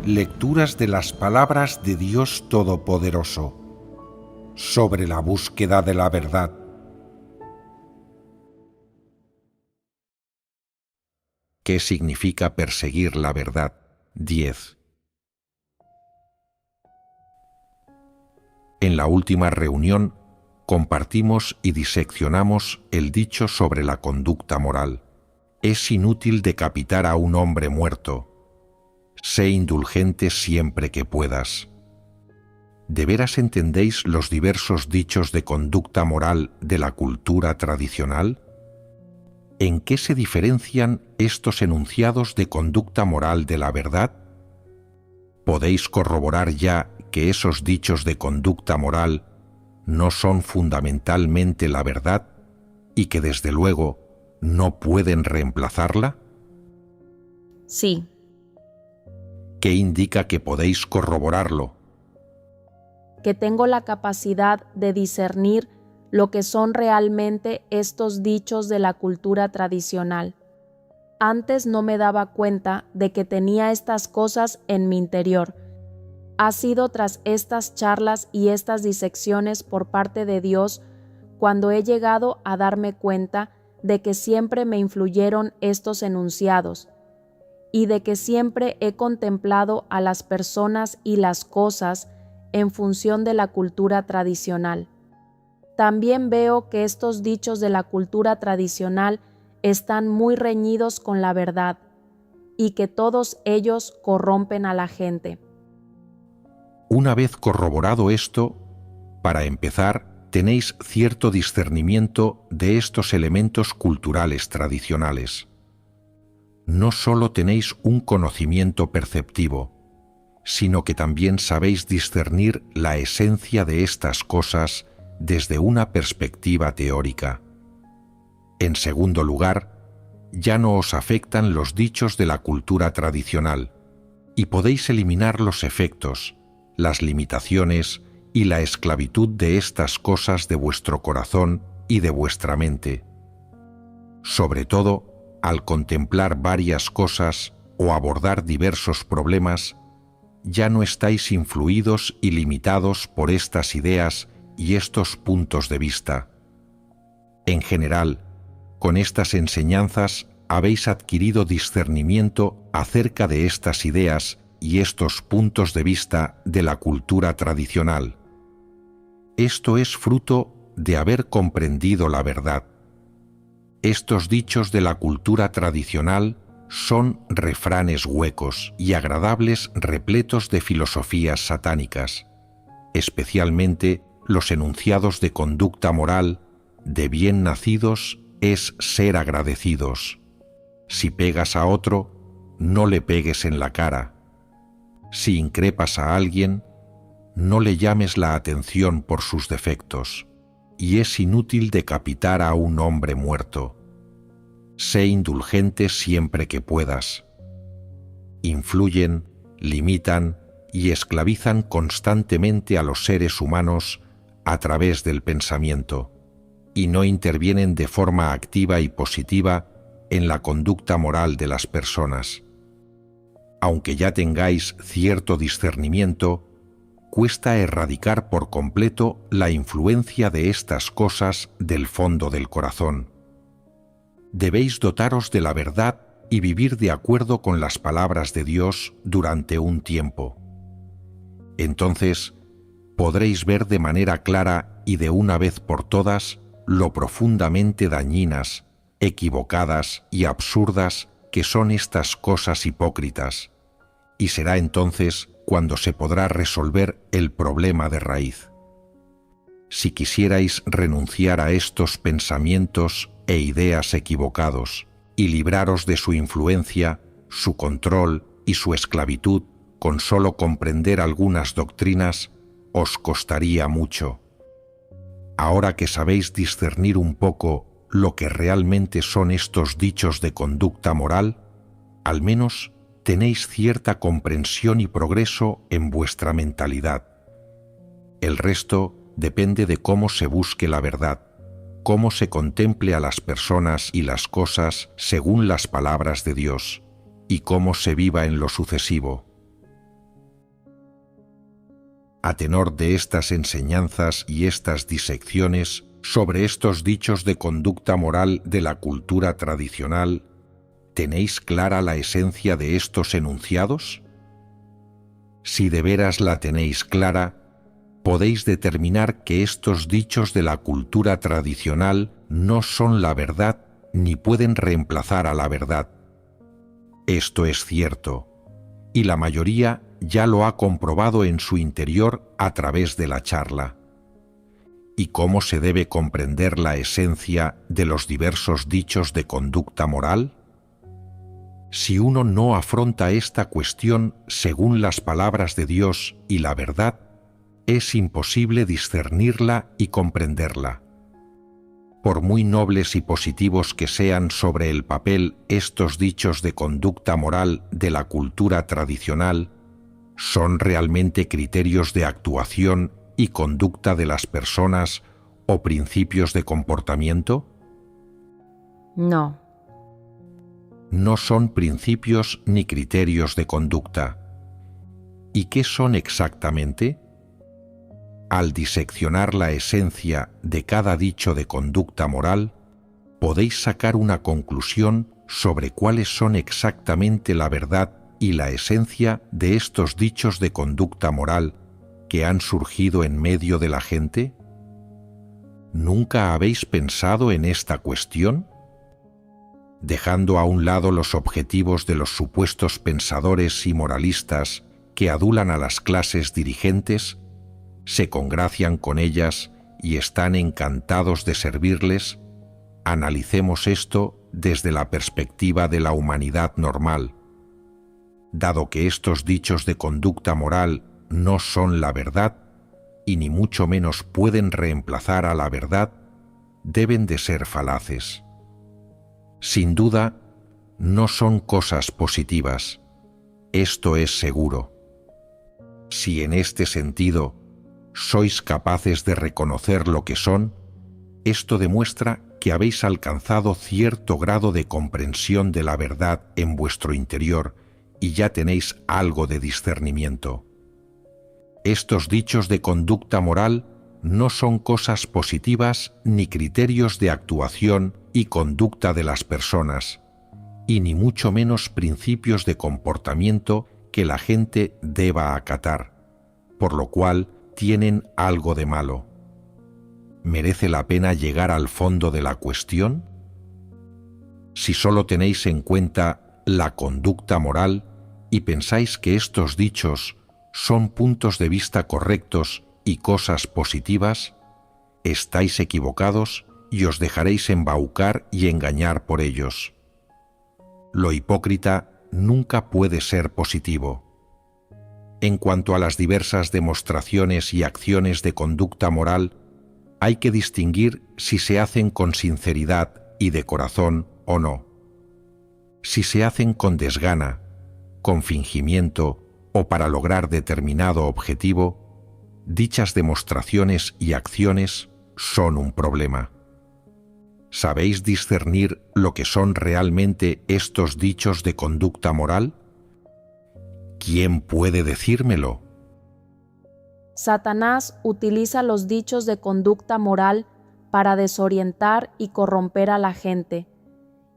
Lecturas de las palabras de Dios Todopoderoso sobre la búsqueda de la verdad. ¿Qué significa perseguir la verdad? 10. En la última reunión compartimos y diseccionamos el dicho sobre la conducta moral. Es inútil decapitar a un hombre muerto. Sé indulgente siempre que puedas. ¿De veras entendéis los diversos dichos de conducta moral de la cultura tradicional? ¿En qué se diferencian estos enunciados de conducta moral de la verdad? ¿Podéis corroborar ya que esos dichos de conducta moral no son fundamentalmente la verdad y que desde luego no pueden reemplazarla? Sí. ¿Qué indica que podéis corroborarlo? Que tengo la capacidad de discernir lo que son realmente estos dichos de la cultura tradicional. Antes no me daba cuenta de que tenía estas cosas en mi interior. Ha sido tras estas charlas y estas disecciones por parte de Dios cuando he llegado a darme cuenta de que siempre me influyeron estos enunciados y de que siempre he contemplado a las personas y las cosas en función de la cultura tradicional. También veo que estos dichos de la cultura tradicional están muy reñidos con la verdad y que todos ellos corrompen a la gente. Una vez corroborado esto, para empezar, tenéis cierto discernimiento de estos elementos culturales tradicionales. No solo tenéis un conocimiento perceptivo, sino que también sabéis discernir la esencia de estas cosas desde una perspectiva teórica. En segundo lugar, ya no os afectan los dichos de la cultura tradicional y podéis eliminar los efectos, las limitaciones y la esclavitud de estas cosas de vuestro corazón y de vuestra mente. Sobre todo, al contemplar varias cosas o abordar diversos problemas, ya no estáis influidos y limitados por estas ideas y estos puntos de vista. En general, con estas enseñanzas habéis adquirido discernimiento acerca de estas ideas y estos puntos de vista de la cultura tradicional. Esto es fruto de haber comprendido la verdad. Estos dichos de la cultura tradicional son refranes huecos y agradables repletos de filosofías satánicas, especialmente los enunciados de conducta moral, de bien nacidos es ser agradecidos. Si pegas a otro, no le pegues en la cara. Si increpas a alguien, no le llames la atención por sus defectos, y es inútil decapitar a un hombre muerto. Sé indulgente siempre que puedas. Influyen, limitan y esclavizan constantemente a los seres humanos a través del pensamiento, y no intervienen de forma activa y positiva en la conducta moral de las personas. Aunque ya tengáis cierto discernimiento, cuesta erradicar por completo la influencia de estas cosas del fondo del corazón. Debéis dotaros de la verdad y vivir de acuerdo con las palabras de Dios durante un tiempo. Entonces, podréis ver de manera clara y de una vez por todas lo profundamente dañinas, equivocadas y absurdas que son estas cosas hipócritas, y será entonces cuando se podrá resolver el problema de raíz. Si quisierais renunciar a estos pensamientos e ideas equivocados y libraros de su influencia, su control y su esclavitud con solo comprender algunas doctrinas, os costaría mucho. Ahora que sabéis discernir un poco lo que realmente son estos dichos de conducta moral, al menos tenéis cierta comprensión y progreso en vuestra mentalidad. El resto depende de cómo se busque la verdad, cómo se contemple a las personas y las cosas según las palabras de Dios, y cómo se viva en lo sucesivo. a tenor de estas enseñanzas y estas disecciones sobre estos dichos de conducta moral de la cultura tradicional, ¿tenéis clara la esencia de estos enunciados? Si de veras la tenéis clara, podéis determinar que estos dichos de la cultura tradicional no son la verdad ni pueden reemplazar a la verdad. Esto es cierto, y la mayoría ya lo ha comprobado en su interior a través de la charla. ¿Y cómo se debe comprender la esencia de los diversos dichos de conducta moral? Si uno no afronta esta cuestión según las palabras de Dios y la verdad, es imposible discernirla y comprenderla. Por muy nobles y positivos que sean sobre el papel estos dichos de conducta moral de la cultura tradicional, ¿son realmente criterios de actuación y conducta de las personas o principios de comportamiento? No. No son principios ni criterios de conducta. ¿Y qué son exactamente? Al diseccionar la esencia de cada dicho de conducta moral, podéis sacar una conclusión sobre cuáles son exactamente la verdad y la esencia de estos dichos de conducta moral que han surgido en medio de la gente. ¿Nunca habéis pensado en esta cuestión? Dejando a un lado los objetivos de los supuestos pensadores y moralistas que adulan a las clases dirigentes, se congracian con ellas y están encantados de servirles, analicemos esto desde la perspectiva de la humanidad normal. Dado que estos dichos de conducta moral no son la verdad, y ni mucho menos pueden reemplazar a la verdad, deben de ser falaces. Sin duda, no son cosas positivas, esto es seguro. Si en este sentido sois capaces de reconocer lo que son, esto demuestra que habéis alcanzado cierto grado de comprensión de la verdad en vuestro interior y ya tenéis algo de discernimiento. Estos dichos de conducta moral no son cosas positivas ni criterios de actuación y conducta de las personas, y ni mucho menos principios de comportamiento que la gente deba acatar, por lo cual tienen algo de malo. ¿Merece la pena llegar al fondo de la cuestión? Si solo tenéis en cuenta la conducta moral y pensáis que estos dichos son puntos de vista correctos y cosas positivas, estáis equivocados y os dejaréis embaucar y engañar por ellos. Lo hipócrita nunca puede ser positivo. En cuanto a las diversas demostraciones y acciones de conducta moral, hay que distinguir si se hacen con sinceridad y de corazón o no. Si se hacen con desgana, con fingimiento o para lograr determinado objetivo, dichas demostraciones y acciones son un problema. ¿Sabéis discernir lo que son realmente estos dichos de conducta moral? ¿Quién puede decírmelo? Satanás utiliza los dichos de conducta moral para desorientar y corromper a la gente,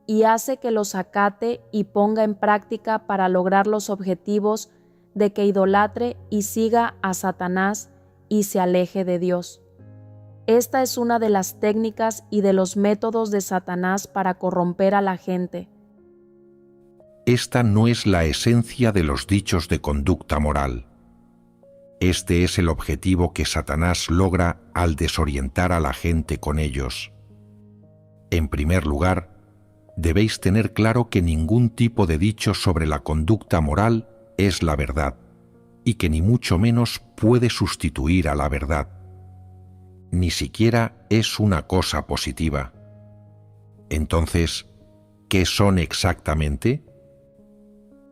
y hace que los acate y ponga en práctica para lograr los objetivos de que idolatre y siga a Satanás y se aleje de Dios. Esta es una de las técnicas y de los métodos de Satanás para corromper a la gente. Esta no es la esencia de los dichos de conducta moral. Este es el objetivo que Satanás logra al desorientar a la gente con ellos. En primer lugar, debéis tener claro que ningún tipo de dicho sobre la conducta moral es la verdad, y que ni mucho menos puede sustituir a la verdad. Ni siquiera es una cosa positiva. Entonces, ¿qué son exactamente?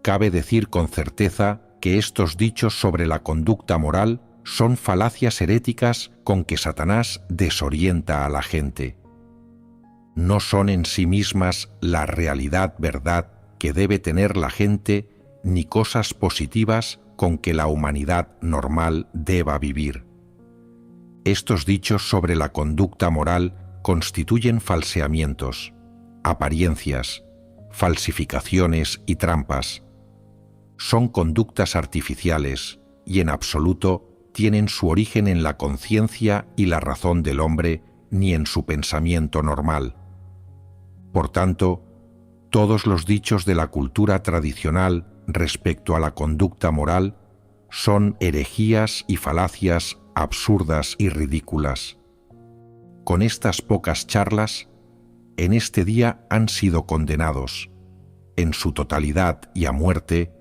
Cabe decir con certeza que estos dichos sobre la conducta moral son falacias heréticas con que Satanás desorienta a la gente. No son en sí mismas la realidad verdad que debe tener la gente, ni cosas positivas con que la humanidad normal deba vivir. Estos dichos sobre la conducta moral constituyen falseamientos, apariencias, falsificaciones y trampas. Son conductas artificiales y en absoluto tienen su origen en la conciencia y la razón del hombre ni en su pensamiento normal. Por tanto, todos los dichos de la cultura tradicional respecto a la conducta moral son herejías y falacias absurdas y ridículas. Con estas pocas charlas, en este día han sido condenados, en su totalidad y a muerte,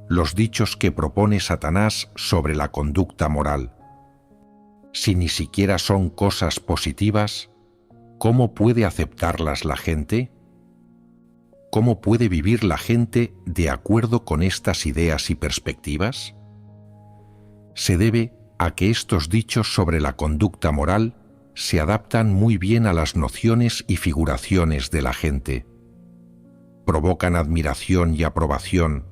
los dichos que propone Satanás sobre la conducta moral. Si ni siquiera son cosas positivas, ¿cómo puede aceptarlas la gente? ¿Cómo puede vivir la gente de acuerdo con estas ideas y perspectivas? Se debe a que estos dichos sobre la conducta moral se adaptan muy bien a las nociones y figuraciones de la gente. Provocan admiración y aprobación,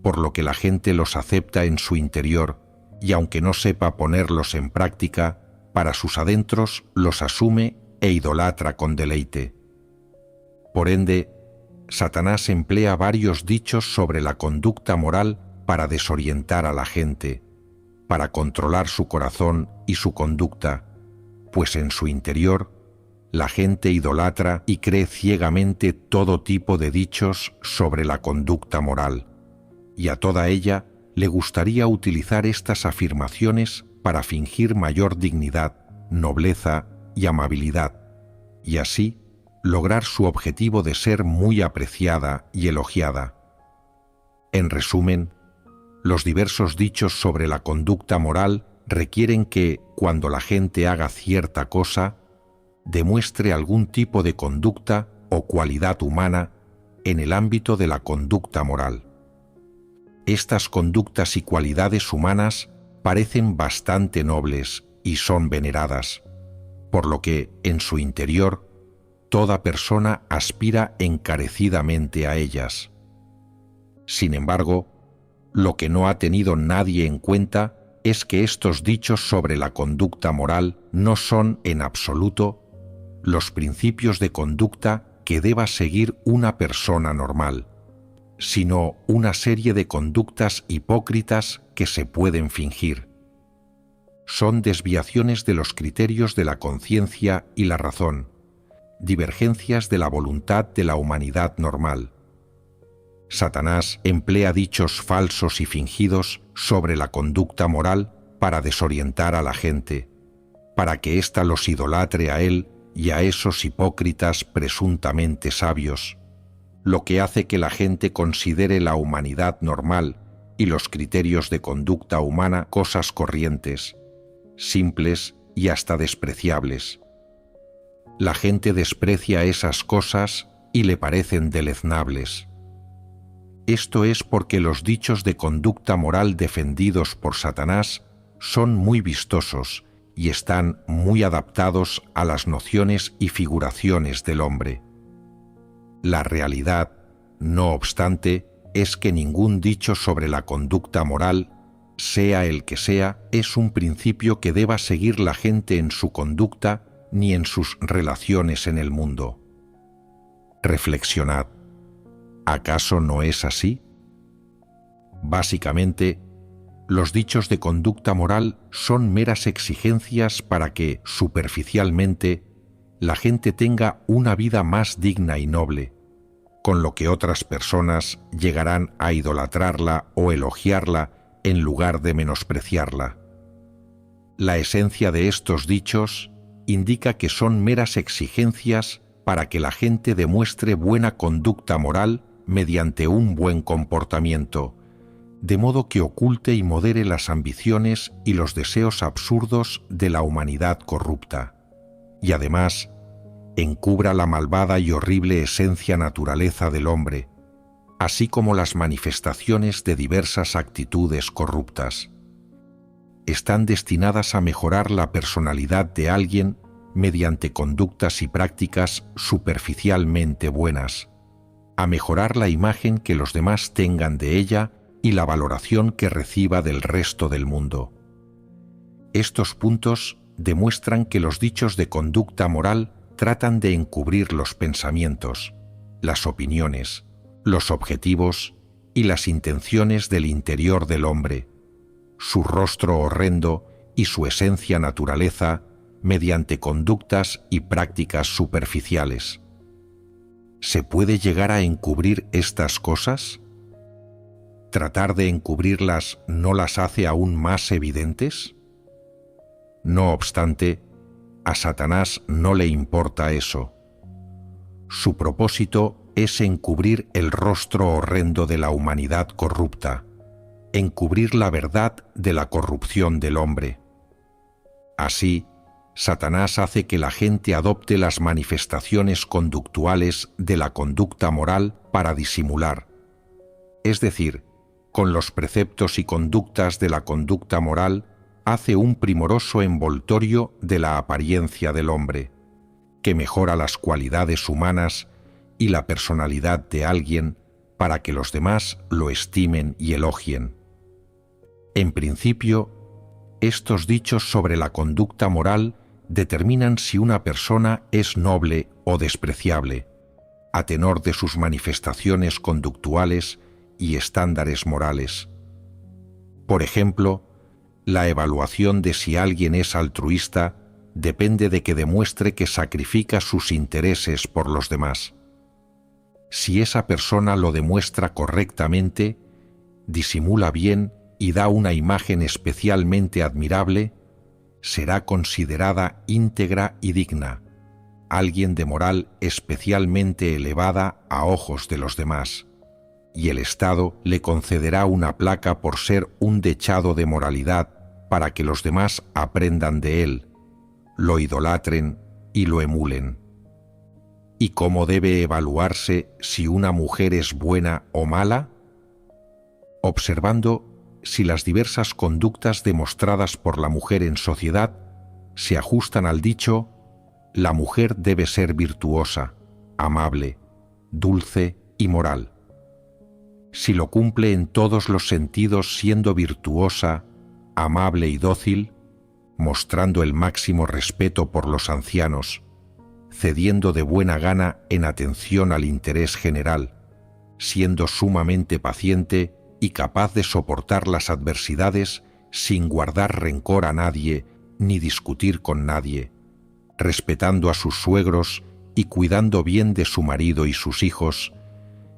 por lo que la gente los acepta en su interior y aunque no sepa ponerlos en práctica, para sus adentros los asume e idolatra con deleite. Por ende, Satanás emplea varios dichos sobre la conducta moral para desorientar a la gente, para controlar su corazón y su conducta, pues en su interior la gente idolatra y cree ciegamente todo tipo de dichos sobre la conducta moral, y a toda ella le gustaría utilizar estas afirmaciones para fingir mayor dignidad, nobleza y amabilidad, y así lograr su objetivo de ser muy apreciada y elogiada. En resumen, los diversos dichos sobre la conducta moral requieren que, cuando la gente haga cierta cosa, demuestre algún tipo de conducta o cualidad humana en el ámbito de la conducta moral. Estas conductas y cualidades humanas parecen bastante nobles y son veneradas, por lo que, en su interior, toda persona aspira encarecidamente a ellas. Sin embargo, lo que no ha tenido nadie en cuenta es que estos dichos sobre la conducta moral no son, en absoluto, los principios de conducta que deba seguir una persona normal, sino una serie de conductas hipócritas que se pueden fingir. Son desviaciones de los criterios de la conciencia y la razón, divergencias de la voluntad de la humanidad normal. Satanás emplea dichos falsos y fingidos sobre la conducta moral para desorientar a la gente, para que ésta los idolatre a él y a esos hipócritas presuntamente sabios, lo que hace que la gente considere la humanidad normal y los criterios de conducta humana cosas corrientes, simples y hasta despreciables. La gente desprecia esas cosas y le parecen deleznables. Esto es porque los dichos de conducta moral defendidos por Satanás son muy vistosos y están muy adaptados a las nociones y figuraciones del hombre. La realidad, no obstante, es que ningún dicho sobre la conducta moral, sea el que sea, es un principio que deba seguir la gente en su conducta ni en sus relaciones en el mundo. Reflexionad. ¿Acaso no es así? Básicamente, los dichos de conducta moral son meras exigencias para que, superficialmente, la gente tenga una vida más digna y noble, con lo que otras personas llegarán a idolatrarla o elogiarla en lugar de menospreciarla. La esencia de estos dichos indica que son meras exigencias para que la gente demuestre buena conducta moral mediante un buen comportamiento, de modo que oculte y modere las ambiciones y los deseos absurdos de la humanidad corrupta, y además encubra la malvada y horrible esencia naturaleza del hombre, así como las manifestaciones de diversas actitudes corruptas. Están destinadas a mejorar la personalidad de alguien mediante conductas y prácticas superficialmente buenas, a mejorar la imagen que los demás tengan de ella y la valoración que reciba del resto del mundo. Estos puntos demuestran que los dichos de conducta moral tratan de encubrir los pensamientos, las opiniones, los objetivos y las intenciones del interior del hombre, su rostro horrendo y su esencia naturaleza mediante conductas y prácticas superficiales. ¿Se puede llegar a encubrir estas cosas? ¿Tratar de encubrirlas no las hace aún más evidentes? No obstante, a Satanás no le importa eso. Su propósito es encubrir el rostro horrendo de la humanidad corrupta, encubrir la verdad de la corrupción del hombre. Así, Satanás hace que la gente adopte las manifestaciones conductuales de la conducta moral para disimular, es decir, con los preceptos y conductas de la conducta moral, hace un primoroso envoltorio de la apariencia del hombre, que mejora las cualidades humanas y la personalidad de alguien para que los demás lo estimen y elogien. En principio, estos dichos sobre la conducta moral determinan si una persona es noble o despreciable, a tenor de sus manifestaciones conductuales y estándares morales. Por ejemplo, la evaluación de si alguien es altruista depende de que demuestre que sacrifica sus intereses por los demás. Si esa persona lo demuestra correctamente, disimula bien y da una imagen especialmente admirable, será considerada íntegra y digna, alguien de moral especialmente elevada a ojos de los demás, y el Estado le concederá una placa por ser un dechado de moralidad para que los demás aprendan de él, lo idolatren y lo emulen. ¿Y cómo debe evaluarse si una mujer es buena o mala? Observando si las diversas conductas demostradas por la mujer en sociedad se ajustan al dicho: la mujer debe ser virtuosa, amable, dulce y moral. Si lo cumple en todos los sentidos siendo virtuosa, amable y dócil, mostrando el máximo respeto por los ancianos, cediendo de buena gana en atención al interés general, siendo sumamente paciente y capaz de soportar las adversidades sin guardar rencor a nadie ni discutir con nadie, respetando a sus suegros y cuidando bien de su marido y sus hijos,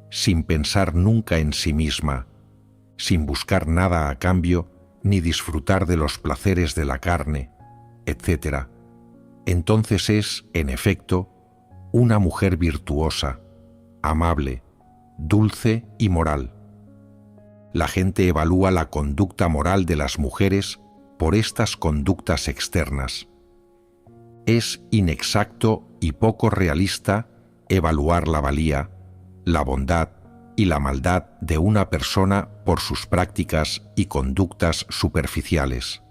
sin pensar nunca en sí misma, sin buscar nada a cambio ni disfrutar de los placeres de la carne, etc. Entonces es, en efecto, una mujer virtuosa, amable, dulce y moral. La gente evalúa la conducta moral de las mujeres por estas conductas externas. Es inexacto y poco realista evaluar la valía, la bondad y la maldad de una persona por sus prácticas y conductas superficiales.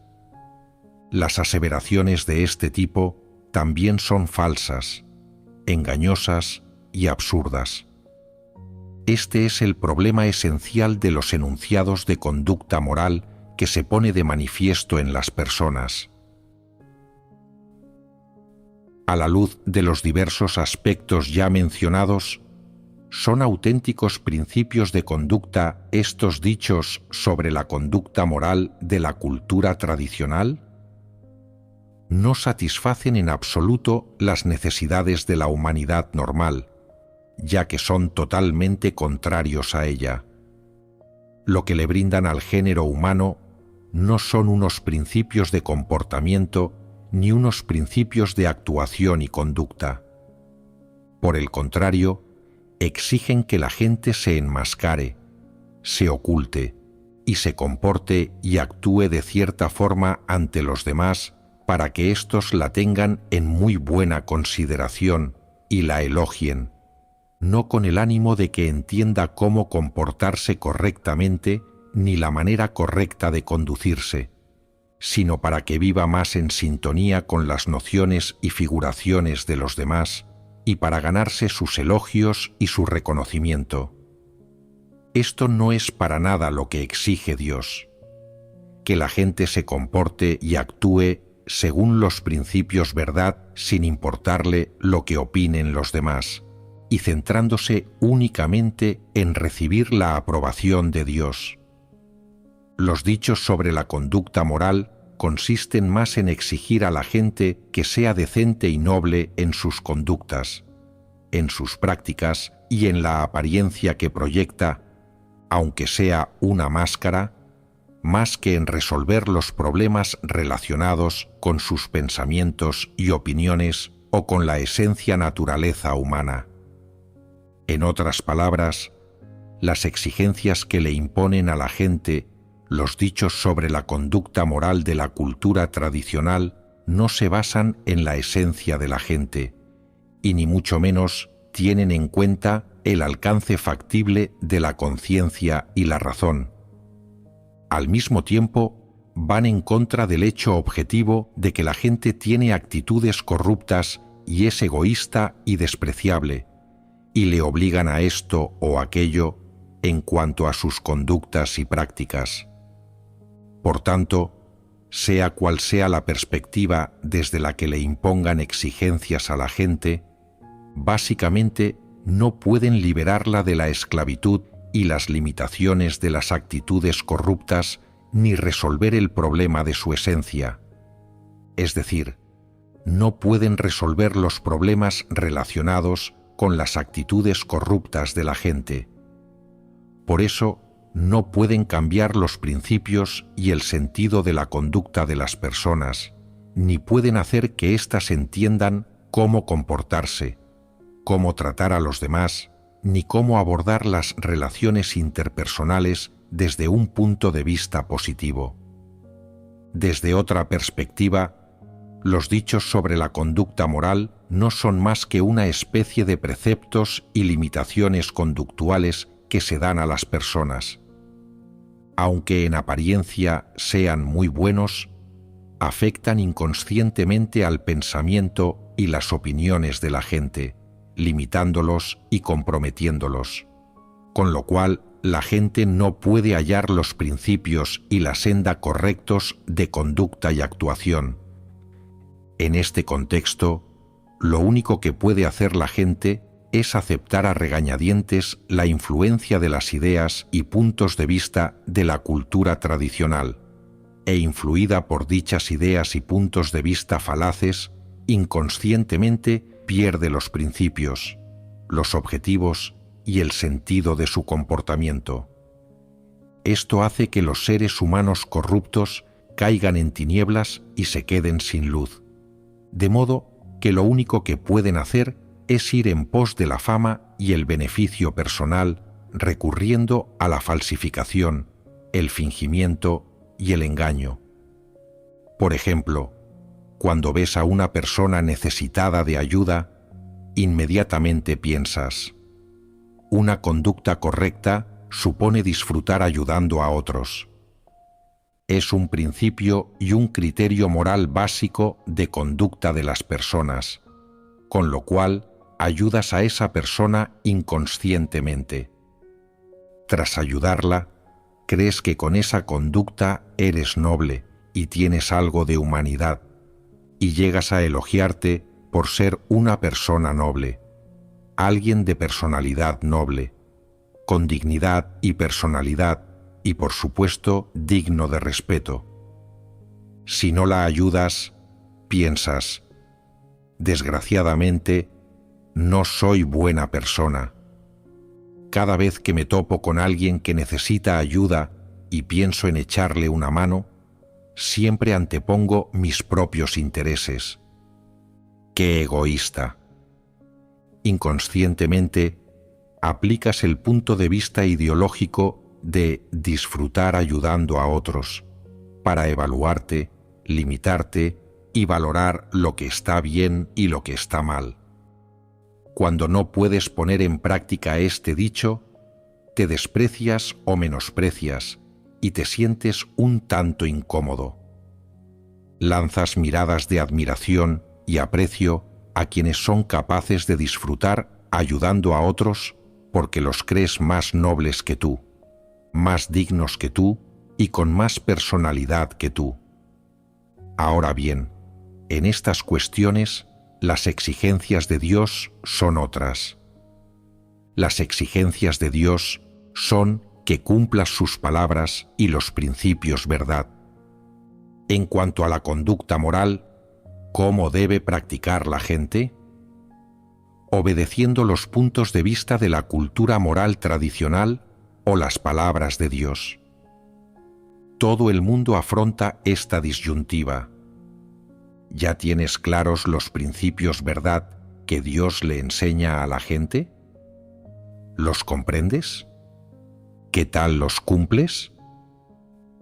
Las aseveraciones de este tipo también son falsas, engañosas y absurdas. Este es el problema esencial de los enunciados de conducta moral que se pone de manifiesto en las personas. A la luz de los diversos aspectos ya mencionados, ¿son auténticos principios de conducta estos dichos sobre la conducta moral de la cultura tradicional? No satisfacen en absoluto las necesidades de la humanidad normal, ya que son totalmente contrarios a ella. Lo que le brindan al género humano no son unos principios de comportamiento ni unos principios de actuación y conducta. Por el contrario, exigen que la gente se enmascare, se oculte y se comporte y actúe de cierta forma ante los demás para que éstos la tengan en muy buena consideración y la elogien, no con el ánimo de que entienda cómo comportarse correctamente ni la manera correcta de conducirse, sino para que viva más en sintonía con las nociones y figuraciones de los demás y para ganarse sus elogios y su reconocimiento. esto no es para nada lo que exige Dios. Que la gente se comporte y actúe según los principios verdad sin importarle lo que opinen los demás, y centrándose únicamente en recibir la aprobación de Dios. Los dichos sobre la conducta moral consisten más en exigir a la gente que sea decente y noble en sus conductas, en sus prácticas y en la apariencia que proyecta, aunque sea una máscara, más que en resolver los problemas relacionados con sus pensamientos y opiniones o con la esencia naturaleza humana. En otras palabras, las exigencias que le imponen a la gente los dichos sobre la conducta moral de la cultura tradicional no se basan en la esencia de la gente, y ni mucho menos tienen en cuenta el alcance factible de la conciencia y la razón. Al mismo tiempo, van en contra del hecho objetivo de que la gente tiene actitudes corruptas y es egoísta y despreciable, y le obligan a esto o aquello en cuanto a sus conductas y prácticas. Por tanto, sea cual sea la perspectiva desde la que le impongan exigencias a la gente, básicamente no pueden liberarla de la esclavitud y las limitaciones de las actitudes corruptas ni resolver el problema de su esencia. Es decir, no pueden resolver los problemas relacionados con las actitudes corruptas de la gente. Por eso, no pueden cambiar los principios y el sentido de la conducta de las personas, ni pueden hacer que éstas entiendan cómo comportarse, cómo tratar a los demás, ni cómo abordar las relaciones interpersonales desde un punto de vista positivo. Desde otra perspectiva, los dichos sobre la conducta moral no son más que una especie de preceptos y limitaciones conductuales que se dan a las personas. Aunque en apariencia sean muy buenos, afectan inconscientemente al pensamiento y las opiniones de la gente, limitándolos y comprometiéndolos, con lo cual la gente no puede hallar los principios y la senda correctos de conducta y actuación. En este contexto, lo único que puede hacer la gente es aceptar a regañadientes la influencia de las ideas y puntos de vista de la cultura tradicional, e influida por dichas ideas y puntos de vista falaces, inconscientemente pierde los principios, los objetivos y el sentido de su comportamiento. Esto hace que los seres humanos corruptos caigan en tinieblas y se queden sin luz, de modo que lo único que pueden hacer es ir en pos de la fama y el beneficio personal, recurriendo a la falsificación, el fingimiento y el engaño. Por ejemplo, cuando ves a una persona necesitada de ayuda, inmediatamente piensas: una conducta correcta supone disfrutar ayudando a otros. Es un principio y un criterio moral básico de conducta de las personas, con lo cual ayudas a esa persona inconscientemente. Tras ayudarla, crees que con esa conducta eres noble y tienes algo de humanidad, y llegas a elogiarte por ser una persona noble, alguien de personalidad noble, con dignidad y personalidad, y por supuesto digno de respeto. Si no la ayudas, piensas: desgraciadamente, no soy buena persona. Cada vez que me topo con alguien que necesita ayuda y pienso en echarle una mano, siempre antepongo mis propios intereses. ¡Qué egoísta! Inconscientemente, aplicas el punto de vista ideológico de disfrutar ayudando a otros, para evaluarte, limitarte y valorar lo que está bien y lo que está mal. Cuando no puedes poner en práctica este dicho, te desprecias o menosprecias y te sientes un tanto incómodo. Lanzas miradas de admiración y aprecio a quienes son capaces de disfrutar ayudando a otros porque los crees más nobles que tú, más dignos que tú y con más personalidad que tú. Ahora bien, en estas cuestiones, las exigencias de Dios son otras. Las exigencias de Dios son que cumplas sus palabras y los principios verdad. En cuanto a la conducta moral, ¿cómo debe practicar la gente? Obedeciendo los puntos de vista de la cultura moral tradicional o las palabras de Dios. Todo el mundo afronta esta disyuntiva. ¿Ya tienes claros los principios verdad que Dios le enseña a la gente? ¿Los comprendes? ¿Qué tal los cumples?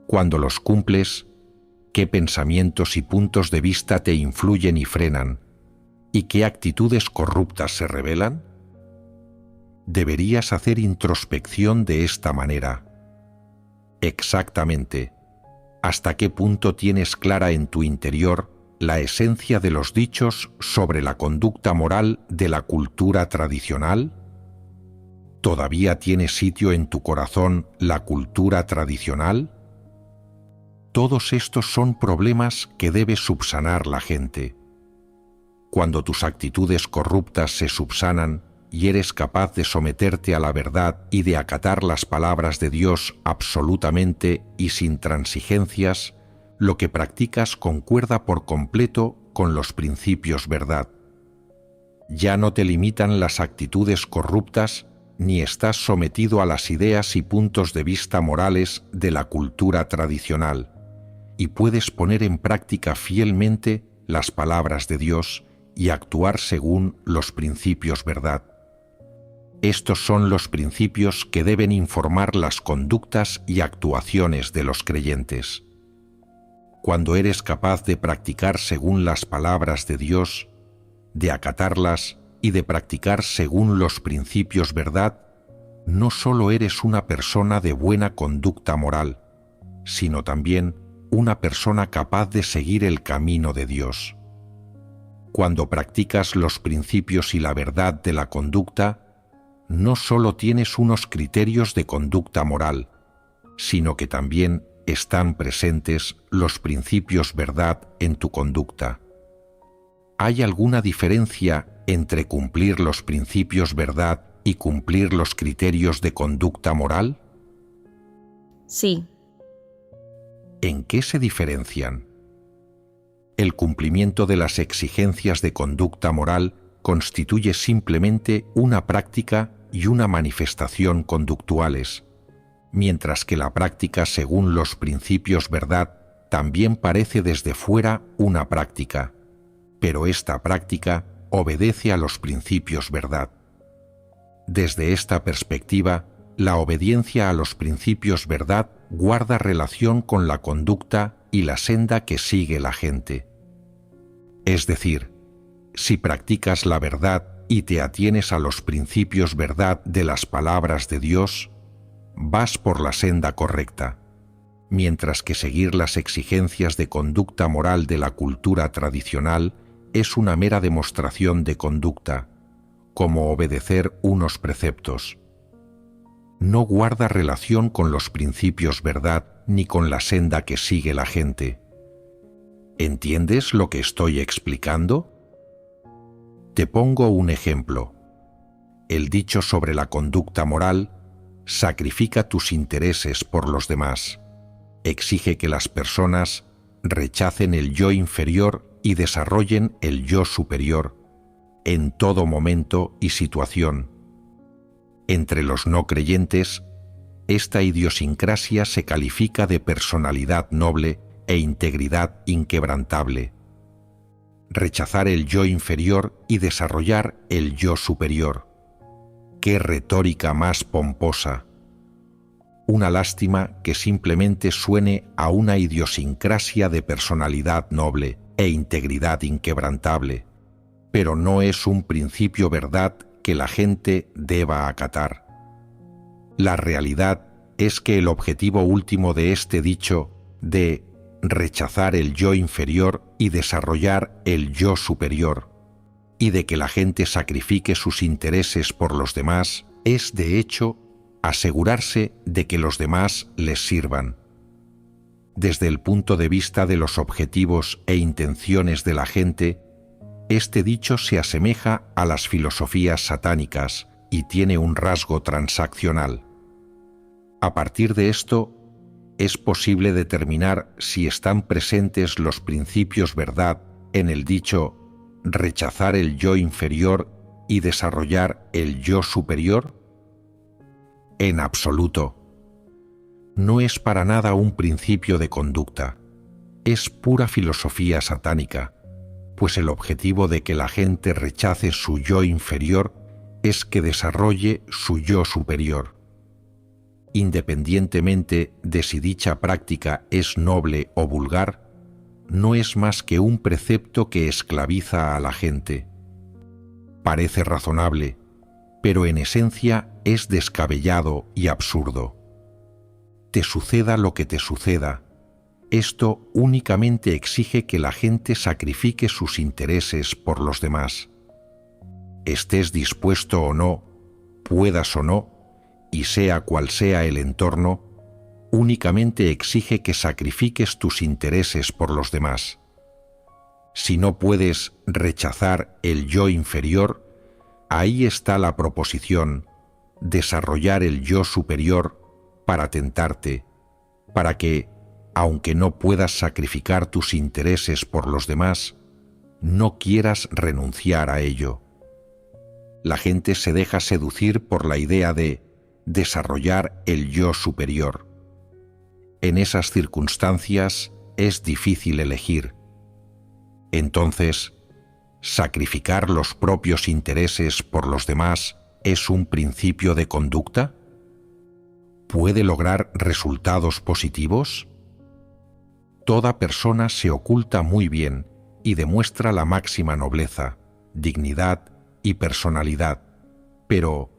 Cuando los cumples, ¿qué pensamientos y puntos de vista te influyen y frenan? ¿Y qué actitudes corruptas se revelan? Deberías hacer introspección de esta manera. Exactamente, ¿hasta qué punto tienes clara en tu interior la esencia de los dichos sobre la conducta moral de la cultura tradicional? ¿Todavía tiene sitio en tu corazón la cultura tradicional? Todos estos son problemas que debe subsanar la gente. Cuando tus actitudes corruptas se subsanan y eres capaz de someterte a la verdad y de acatar las palabras de Dios absolutamente y sin transigencias, lo que practicas concuerda por completo con los principios verdad. Ya no te limitan las actitudes corruptas ni estás sometido a las ideas y puntos de vista morales de la cultura tradicional, y puedes poner en práctica fielmente las palabras de Dios y actuar según los principios verdad. Estos son los principios que deben informar las conductas y actuaciones de los creyentes. Cuando eres capaz de practicar según las palabras de Dios, de acatarlas y de practicar según los principios verdad, no solo eres una persona de buena conducta moral, sino también una persona capaz de seguir el camino de Dios. Cuando practicas los principios y la verdad de la conducta, no solo tienes unos criterios de conducta moral, sino que también están presentes los principios verdad en tu conducta. ¿Hay alguna diferencia entre cumplir los principios verdad y cumplir los criterios de conducta moral? Sí. ¿En qué se diferencian? El cumplimiento de las exigencias de conducta moral constituye simplemente una práctica y una manifestación conductuales, mientras que la práctica según los principios verdad también parece desde fuera una práctica, pero esta práctica obedece a los principios verdad. Desde esta perspectiva, la obediencia a los principios verdad guarda relación con la conducta y la senda que sigue la gente. Es decir, si practicas la verdad y te atienes a los principios verdad de las palabras de Dios, vas por la senda correcta, mientras que seguir las exigencias de conducta moral de la cultura tradicional es una mera demostración de conducta, como obedecer unos preceptos. No guarda relación con los principios verdad ni con la senda que sigue la gente. ¿Entiendes lo que estoy explicando? Te pongo un ejemplo. El dicho sobre la conducta moral: sacrifica tus intereses por los demás, exige que las personas rechacen el yo inferior y desarrollen el yo superior en todo momento y situación. Entre los no creyentes, esta idiosincrasia se califica de personalidad noble e integridad inquebrantable. Rechazar el yo inferior y desarrollar el yo superior. ¡Qué retórica más pomposa! Una lástima que simplemente suene a una idiosincrasia de personalidad noble e integridad inquebrantable, pero no es un principio verdad que la gente deba acatar. La realidad es que el objetivo último de este dicho de rechazar el yo inferior y desarrollar el yo superior, y de que la gente sacrifique sus intereses por los demás, es, de hecho, asegurarse de que los demás les sirvan. Desde el punto de vista de los objetivos e intenciones de la gente, este dicho se asemeja a las filosofías satánicas y tiene un rasgo transaccional. A partir de esto, es posible determinar si están presentes los principios verdad en el dicho rechazar el yo inferior y desarrollar el yo superior. En absoluto. No es para nada un principio de conducta, es pura filosofía satánica, pues el objetivo de que la gente rechace su yo inferior es que desarrolle su yo superior. Independientemente de si dicha práctica es noble o vulgar, no es más que un precepto que esclaviza a la gente. Parece razonable, pero en esencia es descabellado y absurdo. Te suceda lo que te suceda, esto únicamente exige que la gente sacrifique sus intereses por los demás. Estés dispuesto o no, puedas o no, y sea cual sea el entorno, únicamente exige que sacrifiques tus intereses por los demás. Si no puedes rechazar el yo inferior, ahí está la proposición, desarrollar el yo superior para tentarte, para que, aunque no puedas sacrificar tus intereses por los demás, no quieras renunciar a ello. La gente se deja seducir por la idea de desarrollar el yo superior. En esas circunstancias es difícil elegir. Entonces, ¿sacrificar los propios intereses por los demás es un principio de conducta? ¿Puede lograr resultados positivos? Toda persona se oculta muy bien y demuestra la máxima nobleza, dignidad y personalidad, pero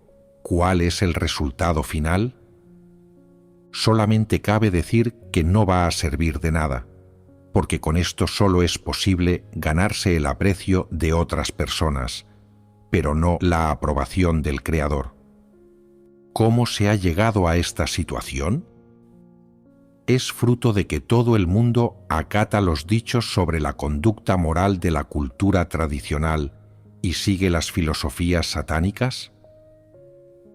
¿cuál es el resultado final? Solamente cabe decir que no va a servir de nada, porque con esto solo es posible ganarse el aprecio de otras personas, pero no la aprobación del Creador. ¿Cómo se ha llegado a esta situación? Es fruto de que todo el mundo acata los dichos sobre la conducta moral de la cultura tradicional y sigue las filosofías satánicas.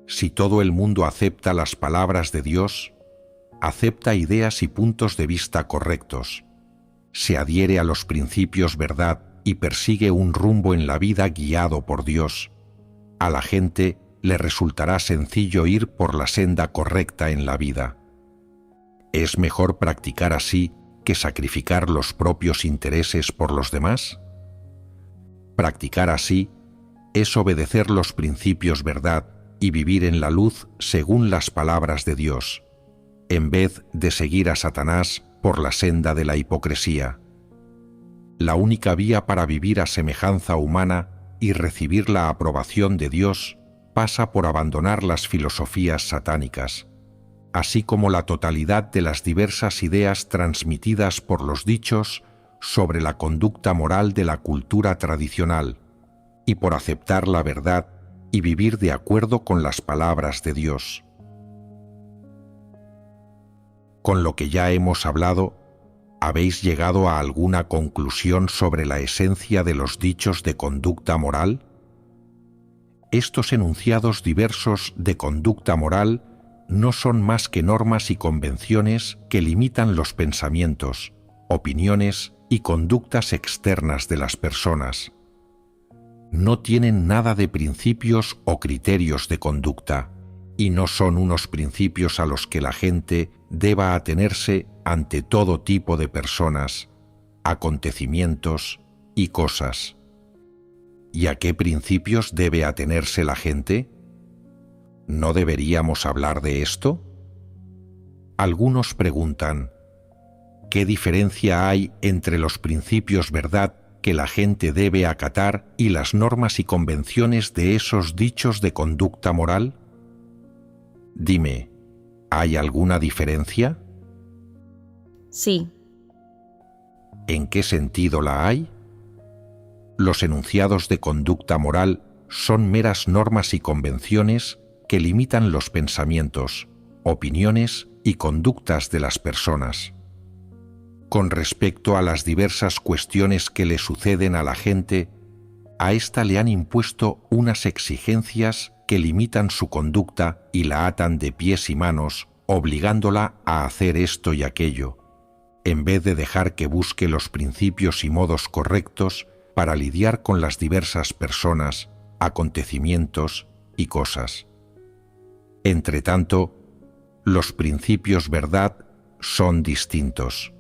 Si todo el mundo acepta las palabras de Dios, acepta ideas y puntos de vista correctos, se adhiere a los principios verdad y persigue un rumbo en la vida guiado por Dios, a la gente le resultará sencillo ir por la senda correcta en la vida. ¿Es mejor practicar así que sacrificar los propios intereses por los demás? Practicar así es obedecer los principios verdad y vivir en la luz según las palabras de Dios, en vez de seguir a Satanás por la senda de la hipocresía. La única vía para vivir a semejanza humana y recibir la aprobación de Dios pasa por abandonar las filosofías satánicas, así como la totalidad de las diversas ideas transmitidas por los dichos sobre la conducta moral de la cultura tradicional, y por aceptar la verdad y vivir de acuerdo con las palabras de Dios. Con lo que ya hemos hablado, ¿habéis llegado a alguna conclusión sobre la esencia de los dichos de conducta moral? Estos enunciados diversos de conducta moral no son más que normas y convenciones que limitan los pensamientos, opiniones y conductas externas de las personas. No tienen nada de principios o criterios de conducta, y no son unos principios a los que la gente deba atenerse ante todo tipo de personas, acontecimientos y cosas. ¿Y a qué principios debe atenerse la gente? ¿No deberíamos hablar de esto? Algunos preguntan, ¿qué diferencia hay entre los principios verdad que la gente debe acatar y las normas y convenciones de esos dichos de conducta moral? Dime, ¿hay alguna diferencia? Sí. ¿En qué sentido la hay? Los enunciados de conducta moral son meras normas y convenciones que limitan los pensamientos, opiniones y conductas de las personas. Con respecto a las diversas cuestiones que le suceden a la gente, a ésta le han impuesto unas exigencias que limitan su conducta y la atan de pies y manos, obligándola a hacer esto y aquello, en vez de dejar que busque los principios y modos correctos para lidiar con las diversas personas, acontecimientos y cosas. Entretanto, los principios verdad son distintos.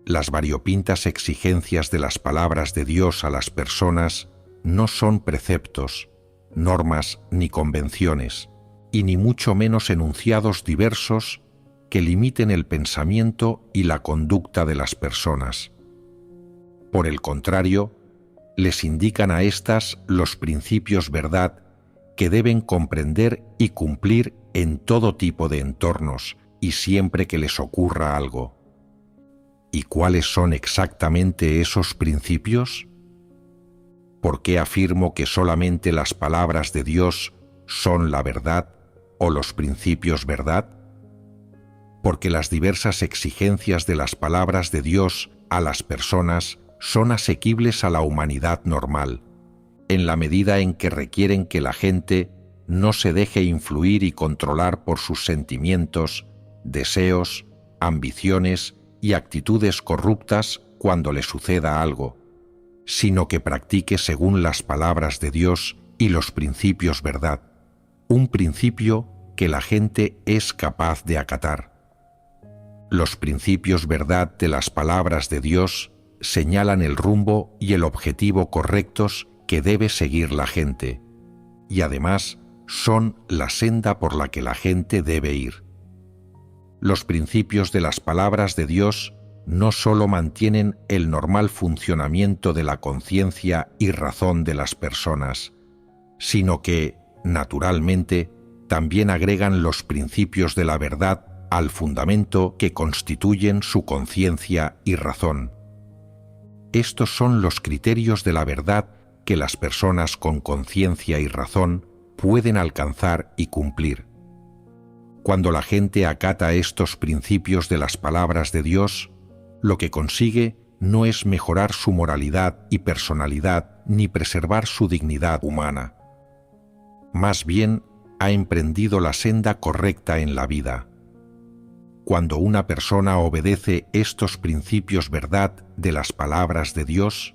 Las variopintas exigencias de las palabras de Dios a las personas no son preceptos, normas ni convenciones, y ni mucho menos enunciados diversos que limiten el pensamiento y la conducta de las personas. Por el contrario, les indican a éstas los principios verdad que deben comprender y cumplir en todo tipo de entornos y siempre que les ocurra algo. ¿Y cuáles son exactamente esos principios? ¿Por qué afirmo que solamente las palabras de Dios son la verdad o los principios verdad? Porque las diversas exigencias de las palabras de Dios a las personas son asequibles a la humanidad normal, en la medida en que requieren que la gente no se deje influir y controlar por sus sentimientos, deseos, ambiciones y actitudes corruptas cuando le suceda algo, sino que practique según las palabras de Dios y los principios verdad, un principio que la gente es capaz de acatar. Los principios verdad de las palabras de Dios señalan el rumbo y el objetivo correctos que debe seguir la gente, y además son la senda por la que la gente debe ir. Los principios de las palabras de Dios no solo mantienen el normal funcionamiento de la conciencia y razón de las personas, sino que, naturalmente, también agregan los principios de la verdad al fundamento que constituyen su conciencia y razón. Estos son los criterios de la verdad que las personas con conciencia y razón pueden alcanzar y cumplir. Cuando la gente acata estos principios de las palabras de Dios, lo que consigue no es mejorar su moralidad y personalidad ni preservar su dignidad humana. Más bien, ha emprendido la senda correcta en la vida. Cuando una persona obedece estos principios verdad de las palabras de Dios,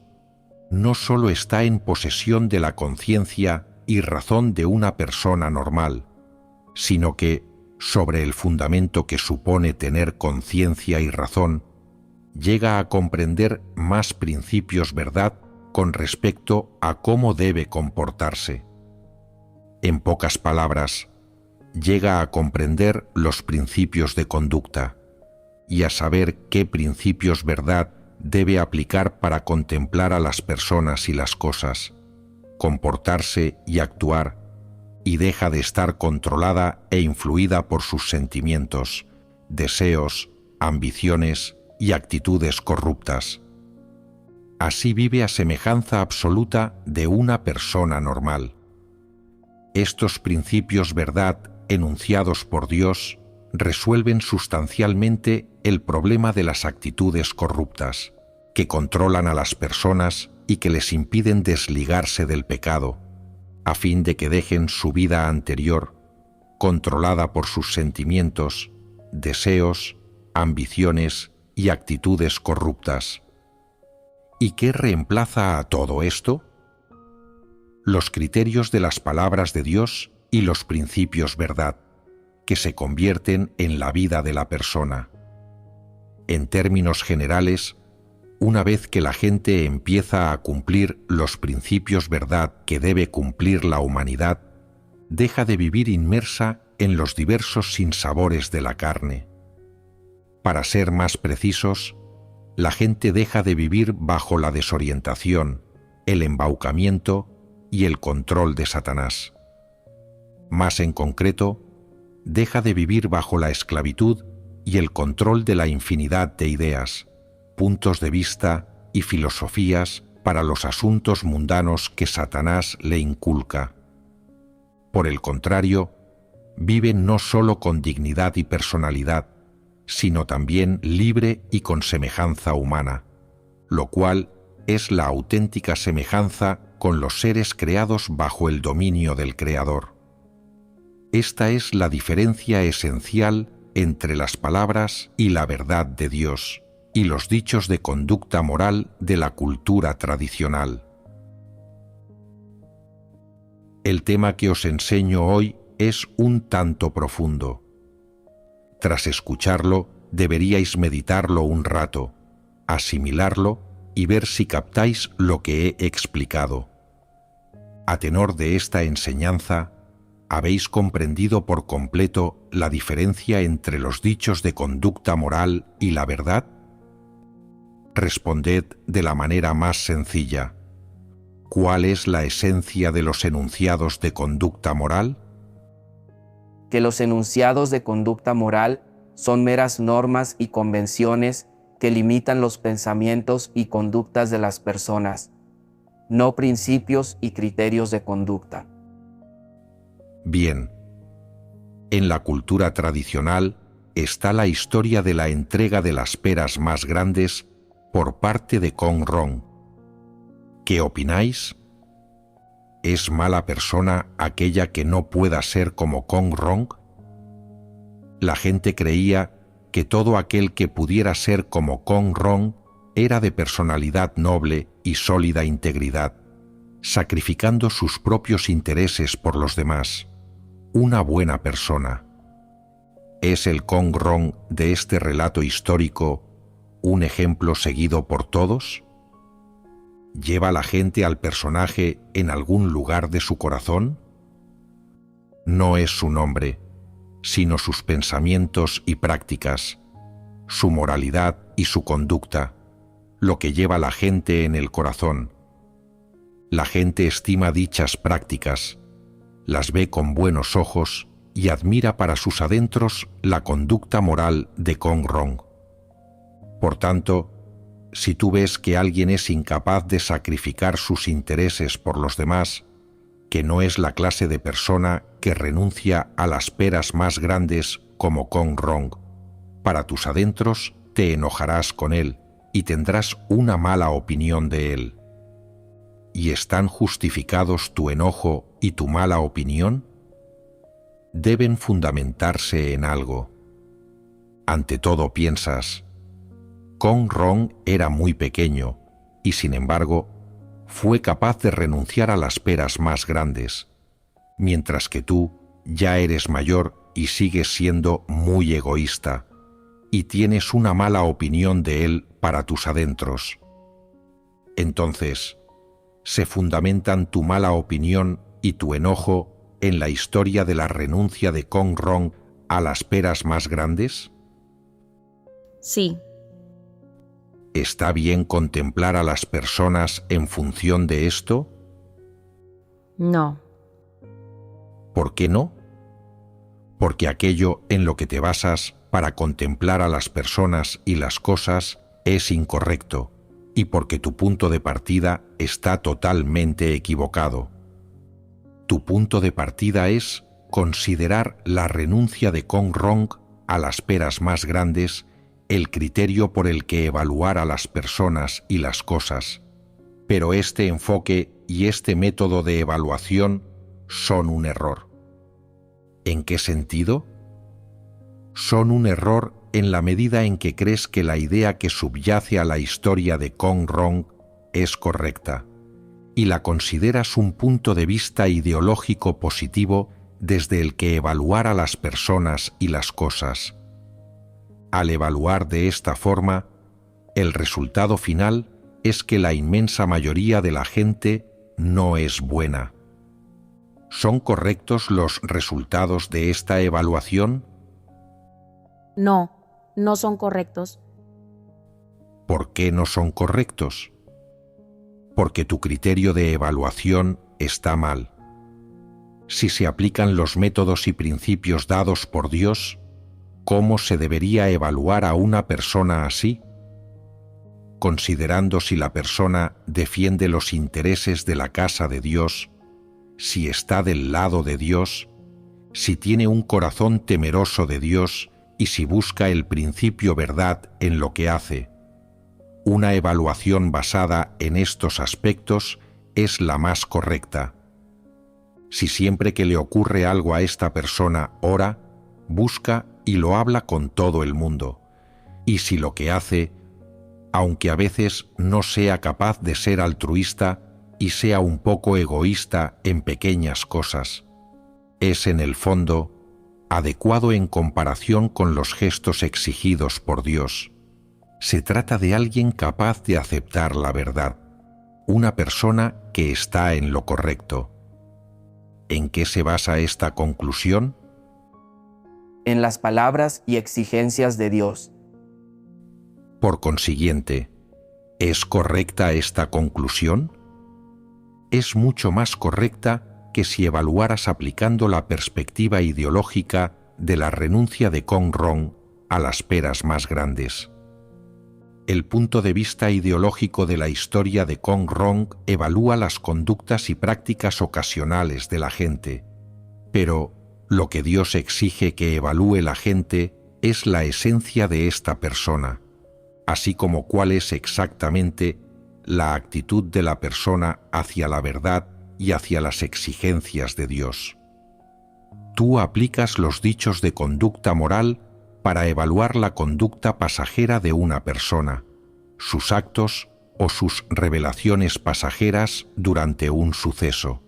no solo está en posesión de la conciencia y razón de una persona normal, sino que, sobre el fundamento que supone tener conciencia y razón, llega a comprender más principios verdad con respecto a cómo debe comportarse. En pocas palabras, llega a comprender los principios de conducta y a saber qué principios verdad debe aplicar para contemplar a las personas y las cosas, comportarse y actuar, y deja de estar controlada e influida por sus sentimientos, deseos, ambiciones y actitudes corruptas. Así vive a semejanza absoluta de una persona normal. Estos principios verdad enunciados por Dios resuelven sustancialmente el problema de las actitudes corruptas, que controlan a las personas y que les impiden desligarse del pecado, a fin de que dejen su vida anterior, controlada por sus sentimientos, deseos, ambiciones y actitudes corruptas. ¿Y qué reemplaza a todo esto? Los criterios de las palabras de Dios y los principios verdad, que se convierten en la vida de la persona. En términos generales, una vez que la gente empieza a cumplir los principios verdad que debe cumplir la humanidad, deja de vivir inmersa en los diversos sinsabores de la carne. Para ser más precisos, la gente deja de vivir bajo la desorientación, el embaucamiento y el control de Satanás. Más en concreto, deja de vivir bajo la esclavitud y el control de la infinidad de ideas, puntos de vista y filosofías para los asuntos mundanos que Satanás le inculca. por el contrario, vive no solo con dignidad y personalidad, sino también libre y con semejanza humana, lo cual es la auténtica semejanza con los seres creados bajo el dominio del Creador. Esta es la diferencia esencial entre las palabras y la verdad de Dios y los dichos de conducta moral de la cultura tradicional. El tema que os enseño hoy es un tanto profundo. Tras escucharlo, deberíais meditarlo un rato, asimilarlo y ver si captáis lo que he explicado. A tenor de esta enseñanza, ¿habéis comprendido por completo la diferencia entre los dichos de conducta moral y la verdad? Responded de la manera más sencilla. ¿Cuál es la esencia de los enunciados de conducta moral? Que los enunciados de conducta moral son meras normas y convenciones que limitan los pensamientos y conductas de las personas, no principios y criterios de conducta. Bien, en la cultura tradicional está la historia de la entrega de las peras más grandes por parte de Kong Rong. ¿Qué opináis? ¿Es mala persona aquella que no pueda ser como Kong Rong? La gente creía que todo aquel que pudiera ser como Kong Rong era de personalidad noble y sólida integridad, sacrificando sus propios intereses por los demás. Una buena persona. ¿Es el Kong Rong de este relato histórico un ejemplo seguido por todos? ¿Lleva la gente al personaje en algún lugar de su corazón? No es su nombre, sino sus pensamientos y prácticas, su moralidad y su conducta, lo que lleva la gente en el corazón. La gente estima dichas prácticas, las ve con buenos ojos y admira para sus adentros la conducta moral de Kong Rong. Por tanto, si tú ves que alguien es incapaz de sacrificar sus intereses por los demás, que no es la clase de persona que renuncia a las peras más grandes como Kong Rong, para tus adentros te enojarás con él y tendrás una mala opinión de él. ¿Y están justificados tu enojo y tu mala opinión? Deben fundamentarse en algo. Ante todo piensas, Kong Rong era muy pequeño y sin embargo fue capaz de renunciar a las peras más grandes, mientras que tú ya eres mayor y sigues siendo muy egoísta y tienes una mala opinión de él para tus adentros. Entonces, ¿se fundamentan tu mala opinión y tu enojo en la historia de la renuncia de Kong Rong a las peras más grandes? Sí. ¿Está bien contemplar a las personas en función de esto? No. ¿Por qué no? Porque aquello en lo que te basas para contemplar a las personas y las cosas es incorrecto, y porque tu punto de partida está totalmente equivocado. Tu punto de partida es considerar la renuncia de Kong Rong a las peras más grandes el criterio por el que evaluar a las personas y las cosas, pero este enfoque y este método de evaluación son un error. ¿En qué sentido? Son un error en la medida en que crees que la idea que subyace a la historia de Kong Rong es correcta, y la consideras un punto de vista ideológico positivo desde el que evaluar a las personas y las cosas. Al evaluar de esta forma, el resultado final es que la inmensa mayoría de la gente no es buena. ¿Son correctos los resultados de esta evaluación? No, no son correctos. ¿Por qué no son correctos? Porque tu criterio de evaluación está mal. Si se aplican los métodos y principios dados por Dios, ¿cómo se debería evaluar a una persona así? Considerando si la persona defiende los intereses de la casa de Dios si está del lado de Dios, si tiene un corazón temeroso de Dios y si busca el principio verdad en lo que hace. Una evaluación basada en estos aspectos es la más correcta. Si siempre que le ocurre algo a esta persona ora, busca y lo habla con todo el mundo, y si lo que hace, aunque a veces no sea capaz de ser altruista y sea un poco egoísta en pequeñas cosas, es en el fondo adecuado en comparación con los gestos exigidos por Dios. Se trata de alguien capaz de aceptar la verdad, una persona que está en lo correcto. ¿En qué se basa esta conclusión? En las palabras y exigencias de Dios. Por consiguiente, ¿es correcta esta conclusión? Es mucho más correcta que si evaluaras aplicando la perspectiva ideológica de la renuncia de Kong Rong a las peras más grandes. El punto de vista ideológico de la historia de Kong Rong evalúa las conductas y prácticas ocasionales de la gente, pero lo que Dios exige que evalúe la gente es la esencia de esta persona, así como cuál es exactamente la actitud de la persona hacia la verdad y hacia las exigencias de Dios. Tú aplicas los dichos de conducta moral para evaluar la conducta pasajera de una persona, sus actos o sus revelaciones pasajeras durante un suceso.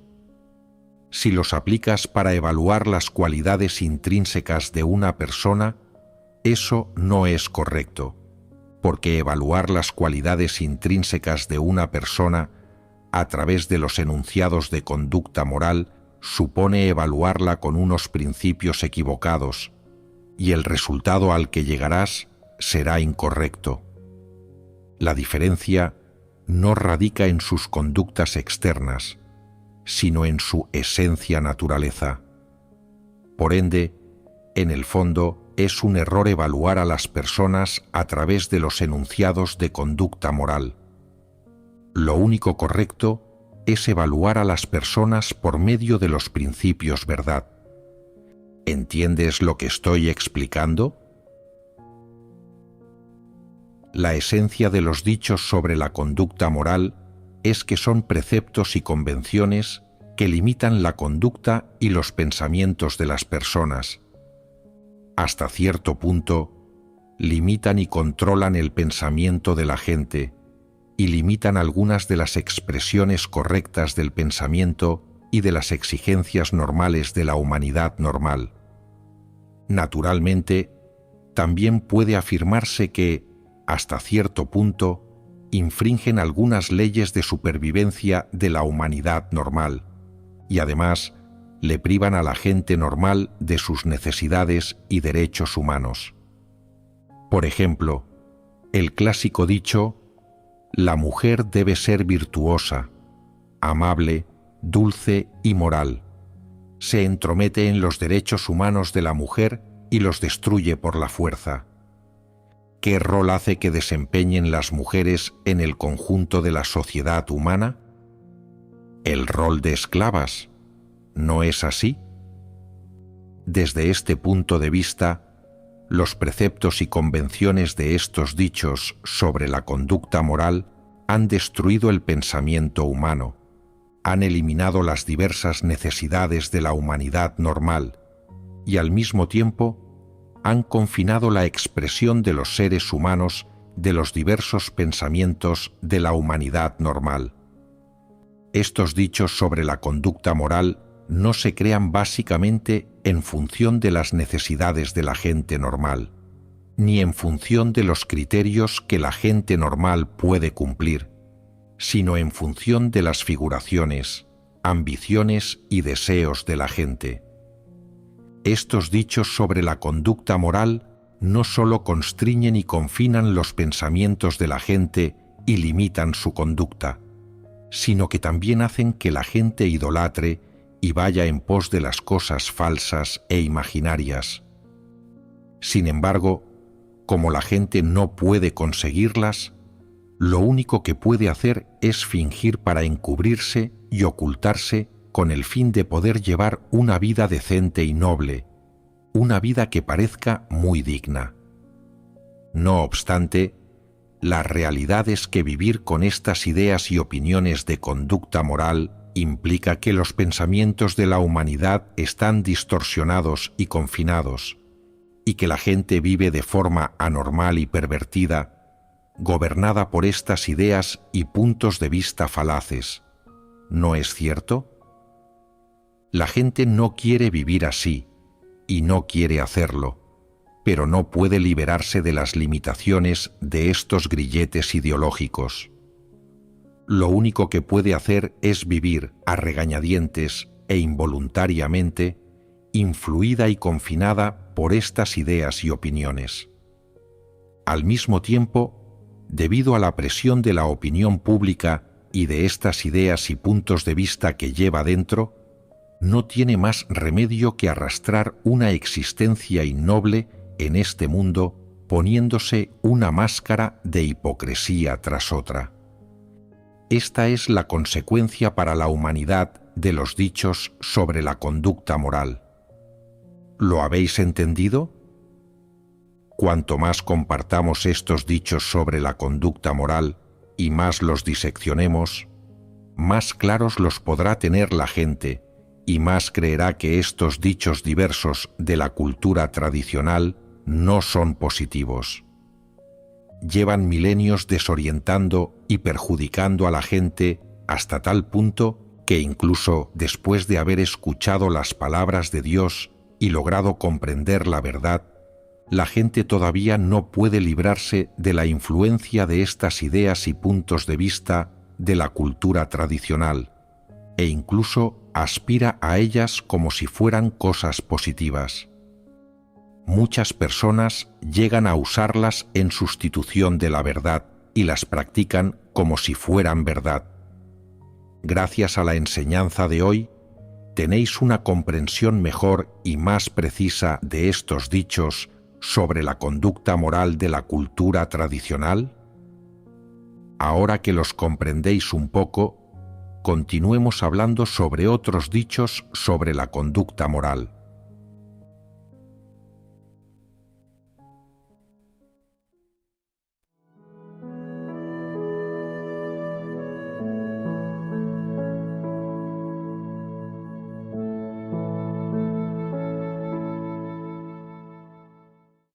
Si los aplicas para evaluar las cualidades intrínsecas de una persona, eso no es correcto, porque evaluar las cualidades intrínsecas de una persona a través de los enunciados de conducta moral supone evaluarla con unos principios equivocados, y el resultado al que llegarás será incorrecto. La diferencia no radica en sus conductas externas, sino en su esencia naturaleza. Por ende, en el fondo, es un error evaluar a las personas a través de los enunciados de conducta moral. Lo único correcto es evaluar a las personas por medio de los principios verdad. ¿Entiendes lo que estoy explicando? La esencia de los dichos sobre la conducta moral es que son preceptos y convenciones que limitan la conducta y los pensamientos de las personas. Hasta cierto punto, limitan y controlan el pensamiento de la gente y limitan algunas de las expresiones correctas del pensamiento y de las exigencias normales de la humanidad normal. Naturalmente, también puede afirmarse que, hasta cierto punto, infringen algunas leyes de supervivencia de la humanidad normal, y además le privan a la gente normal de sus necesidades y derechos humanos. Por ejemplo, el clásico dicho, la mujer debe ser virtuosa, amable, dulce y moral, se entromete en los derechos humanos de la mujer y los destruye por la fuerza. ¿Qué rol hace que desempeñen las mujeres en el conjunto de la sociedad humana? El rol de esclavas. ¿No es así? Desde este punto de vista, los preceptos y convenciones de estos dichos sobre la conducta moral han destruido el pensamiento humano, han eliminado las diversas necesidades de la humanidad normal y al mismo tiempo han confinado la expresión de los seres humanos de los diversos pensamientos de la humanidad normal. Estos dichos sobre la conducta moral no se crean básicamente en función de las necesidades de la gente normal, ni en función de los criterios que la gente normal puede cumplir, sino en función de las figuraciones, ambiciones y deseos de la gente. Estos dichos sobre la conducta moral no solo constriñen y confinan los pensamientos de la gente y limitan su conducta, sino que también hacen que la gente idolatre y vaya en pos de las cosas falsas e imaginarias. Sin embargo, como la gente no puede conseguirlas, lo único que puede hacer es fingir para encubrirse y ocultarse con el fin de poder llevar una vida decente y noble, una vida que parezca muy digna. No obstante, la realidad es que vivir con estas ideas y opiniones de conducta moral implica que los pensamientos de la humanidad están distorsionados y confinados, y que la gente vive de forma anormal y pervertida, gobernada por estas ideas y puntos de vista falaces. ¿No es cierto? La gente no quiere vivir así, y no quiere hacerlo, pero no puede liberarse de las limitaciones de estos grilletes ideológicos. Lo único que puede hacer es vivir a regañadientes e involuntariamente, influida y confinada por estas ideas y opiniones. Al mismo tiempo, debido a la presión de la opinión pública y de estas ideas y puntos de vista que lleva dentro, no tiene más remedio que arrastrar una existencia innoble en este mundo, poniéndose una máscara de hipocresía tras otra. Esta es la consecuencia para la humanidad de los dichos sobre la conducta moral. ¿Lo habéis entendido? Cuanto más compartamos estos dichos sobre la conducta moral y más los diseccionemos, más claros los podrá tener la gente y más creerá que estos dichos diversos de la cultura tradicional no son positivos. Llevan milenios desorientando y perjudicando a la gente hasta tal punto que incluso después de haber escuchado las palabras de Dios y logrado comprender la verdad, la gente todavía no puede librarse de la influencia de estas ideas y puntos de vista de la cultura tradicional, e incluso aspira a ellas como si fueran cosas positivas. Muchas personas llegan a usarlas en sustitución de la verdad y las practican como si fueran verdad. Gracias a la enseñanza de hoy, ¿tenéis una comprensión mejor y más precisa de estos dichos sobre la conducta moral de la cultura tradicional? Ahora que los comprendéis un poco, continuemos hablando sobre otros dichos sobre la conducta moral.